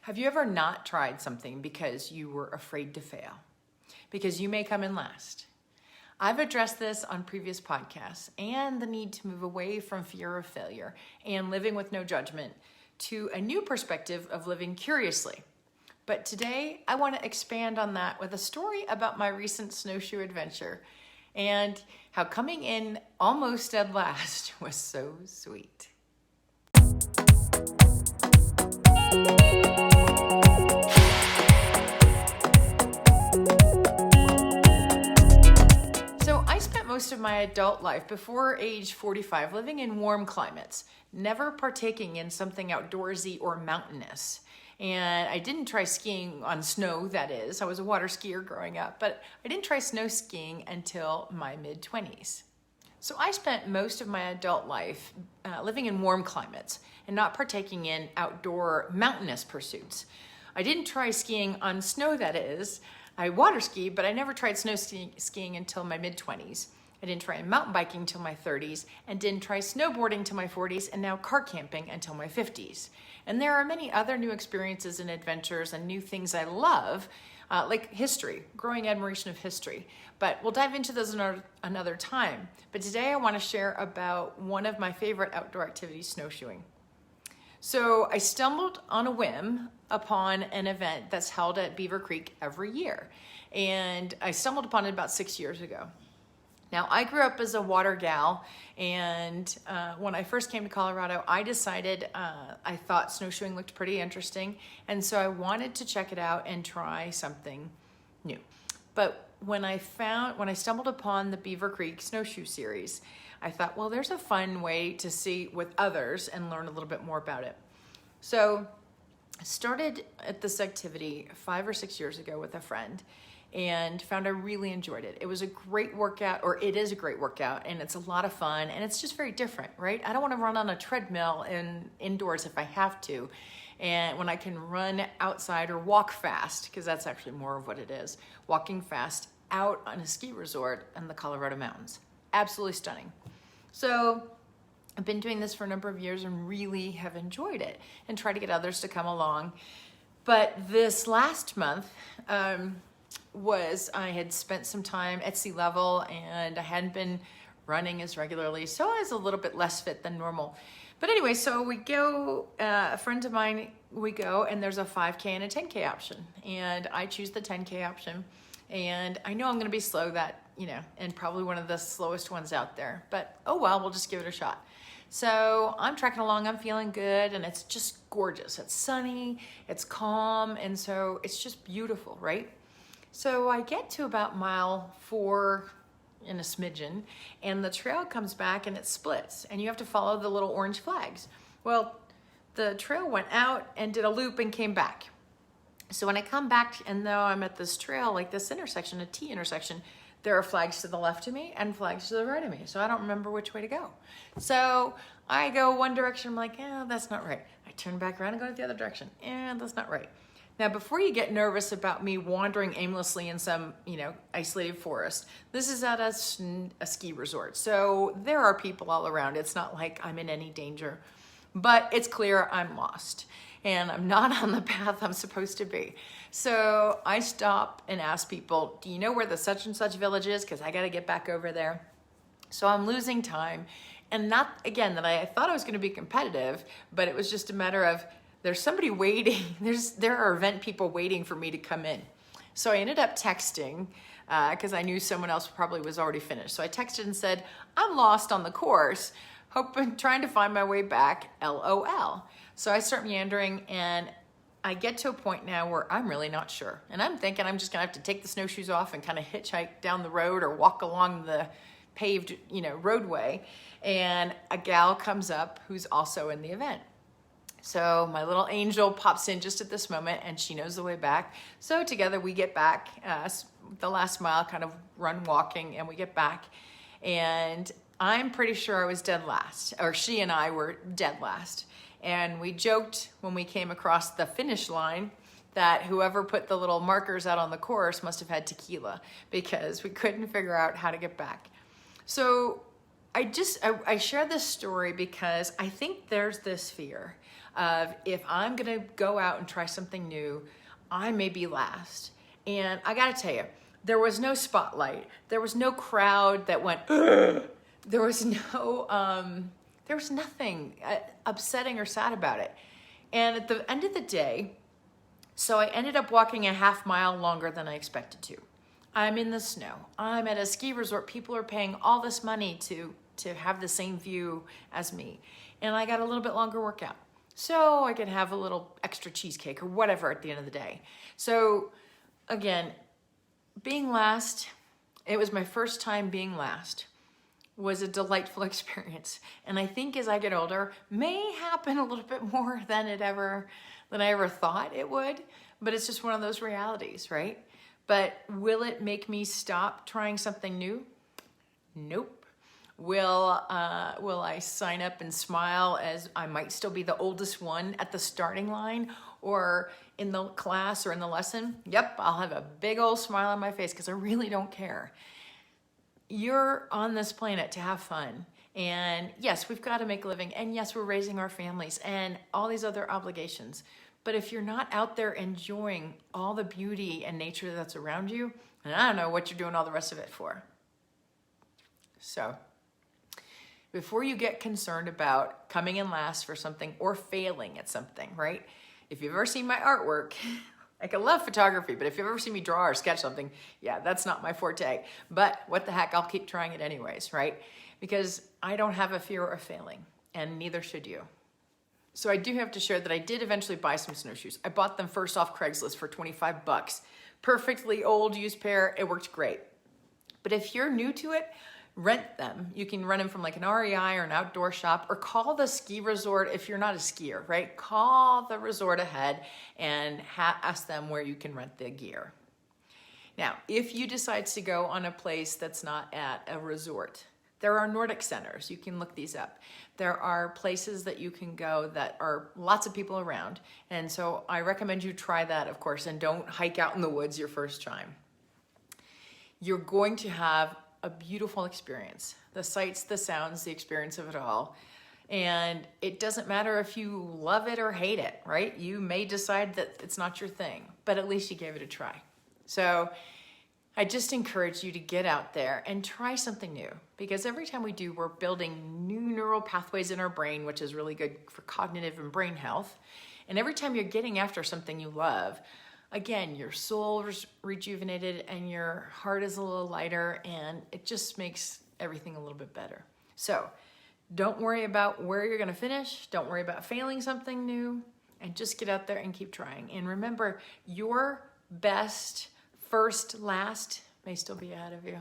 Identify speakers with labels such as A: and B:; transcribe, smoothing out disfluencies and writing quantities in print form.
A: Have you ever not tried something because you were afraid to fail? Because you may come in last. I've addressed this on previous podcasts and the need to move away from fear of failure and living with no judgment to a new perspective of living curiously. But today I want to expand on that with a story about my recent snowshoe adventure and how coming in almost dead last was so sweet. Most of my adult life before age 45 living in warm climates, never partaking in something outdoorsy or mountainous. And I didn't try skiing on snow, that is. I was a water skier growing up, but I didn't try snow skiing until my mid-20s. So I spent most of my adult life living in warm climates and not partaking in outdoor mountainous pursuits. I didn't try skiing on snow, that is. I water ski, but I never tried snow skiing until my mid-20s. I didn't try mountain biking until my 30s, and didn't try snowboarding till my 40s, and now car camping until my 50s. And there are many other new experiences and adventures and new things I love, like history, growing admiration of history. But we'll dive into those another time. But today I want to share about one of my favorite outdoor activities, snowshoeing. So I stumbled on a whim upon an event that's held at Beaver Creek every year. And I stumbled upon it about 6 years ago. Now, I grew up as a water gal, and when I first came to Colorado, I decided I thought snowshoeing looked pretty interesting, and so I wanted to check it out and try something new. But when I stumbled upon the Beaver Creek Snowshoe series, I thought, well, there's a fun way to see with others and learn a little bit more about it. So I started at this activity 5 or 6 years ago with a friend, and found I really enjoyed it. It was a great workout, or it is a great workout, and it's a lot of fun, and it's just very different, right? I don't want to run on a treadmill indoors if I have to, and when I can run outside or walk fast, because that's actually more of what it is, walking fast out on a ski resort in the Colorado mountains. Absolutely stunning. So I've been doing this for a number of years and really have enjoyed it and try to get others to come along. But this last month, I had spent some time at sea level and I hadn't been running as regularly, so I was a little bit less fit than normal. But anyway, so we go, a friend of mine, we go, and there's a 5K and a 10K option, and I choose the 10K option, and I know I'm going to be slow and probably one of the slowest ones out there, but oh well, we'll just give it a shot. So I'm trekking along, I'm feeling good, and it's just gorgeous. It's sunny, it's calm, and so it's just beautiful, right? So I get to about mile 4 in a smidgen, and the trail comes back and it splits, and you have to follow the little orange flags. Well, the trail went out and did a loop and came back. So when I come back, and though I'm at this trail, like this intersection, a T intersection, there are flags to the left of me and flags to the right of me. So I don't remember which way to go. So I go one direction, I'm like, that's not right. I turn back around and go the other direction. That's not right. Now, before you get nervous about me wandering aimlessly in some, isolated forest, this is at a ski resort. So there are people all around. It's not like I'm in any danger, but it's clear I'm lost and I'm not on the path I'm supposed to be. So I stop and ask people, do you know where the such and such village is? Because I got to get back over there. So I'm losing time, and not, again, that I thought I was going to be competitive, but it was just a matter of, there's somebody waiting. There are event people waiting for me to come in. So I ended up texting because I knew someone else probably was already finished. So I texted and said, I'm lost on the course, trying to find my way back, LOL. So I start meandering, and I get to a point now where I'm really not sure. And I'm thinking I'm just gonna have to take the snowshoes off and kind of hitchhike down the road or walk along the paved, roadway. And a gal comes up who's also in the event. So my little angel pops in just at this moment, and she knows the way back. So together we get back, the last mile, kind of run walking, and we get back. And I'm pretty sure I was dead last, or she and I were dead last. And we joked when we came across the finish line that whoever put the little markers out on the course must have had tequila, because we couldn't figure out how to get back. So I share this story because I think there's this fear of if I'm gonna go out and try something new, I may be last. And I gotta tell you, there was no spotlight. There was no crowd that went, ugh. There was nothing upsetting or sad about it. And at the end of the day, so I ended up walking a half mile longer than I expected to. I'm in the snow. I'm at a ski resort. People are paying all this money to have the same view as me. And I got a little bit longer workout. So I could have a little extra cheesecake or whatever at the end of the day. So again, being last, it was my first time being last, was a delightful experience. And I think as I get older, may happen a little bit more than I ever thought it would, but it's just one of those realities, right? But will it make me stop trying something new? Nope. Will I sign up and smile as I might still be the oldest one at the starting line or in the class or in the lesson? Yep, I'll have a big old smile on my face because I really don't care. You're on this planet to have fun. And yes, we've got to make a living. And yes, we're raising our families and all these other obligations. But if you're not out there enjoying all the beauty and nature that's around you, then I don't know what you're doing all the rest of it for. So before you get concerned about coming in last for something or failing at something, right? If you've ever seen my artwork, like I love photography, but if you've ever seen me draw or sketch something, yeah, that's not my forte. But what the heck, I'll keep trying it anyways, right? Because I don't have a fear of failing, and neither should you. So I do have to share that I did eventually buy some snowshoes. I bought them first off Craigslist for 25 bucks. Perfectly old used pair, it worked great. But if you're new to it, rent them. You can rent them from like an REI or an outdoor shop, or call the ski resort if you're not a skier, right? Call the resort ahead and ask them where you can rent the gear. Now, if you decide to go on a place that's not at a resort, there are Nordic centers. You can look these up. There are places that you can go that are lots of people around. And so I recommend you try that, of course, and don't hike out in the woods your first time. You're going to have a beautiful experience. The sights, the sounds, the experience of it all. And it doesn't matter if you love it or hate it, right? You may decide that it's not your thing, but at least you gave it a try. So I just encourage you to get out there and try something new, because every time we do, we're building new neural pathways in our brain, which is really good for cognitive and brain health. And every time you're getting after something you love, again, your soul is rejuvenated and your heart is a little lighter, and it just makes everything a little bit better. So don't worry about where you're going to finish. Don't worry about failing something new, and just get out there and keep trying. And remember, your best first last may still be ahead of you.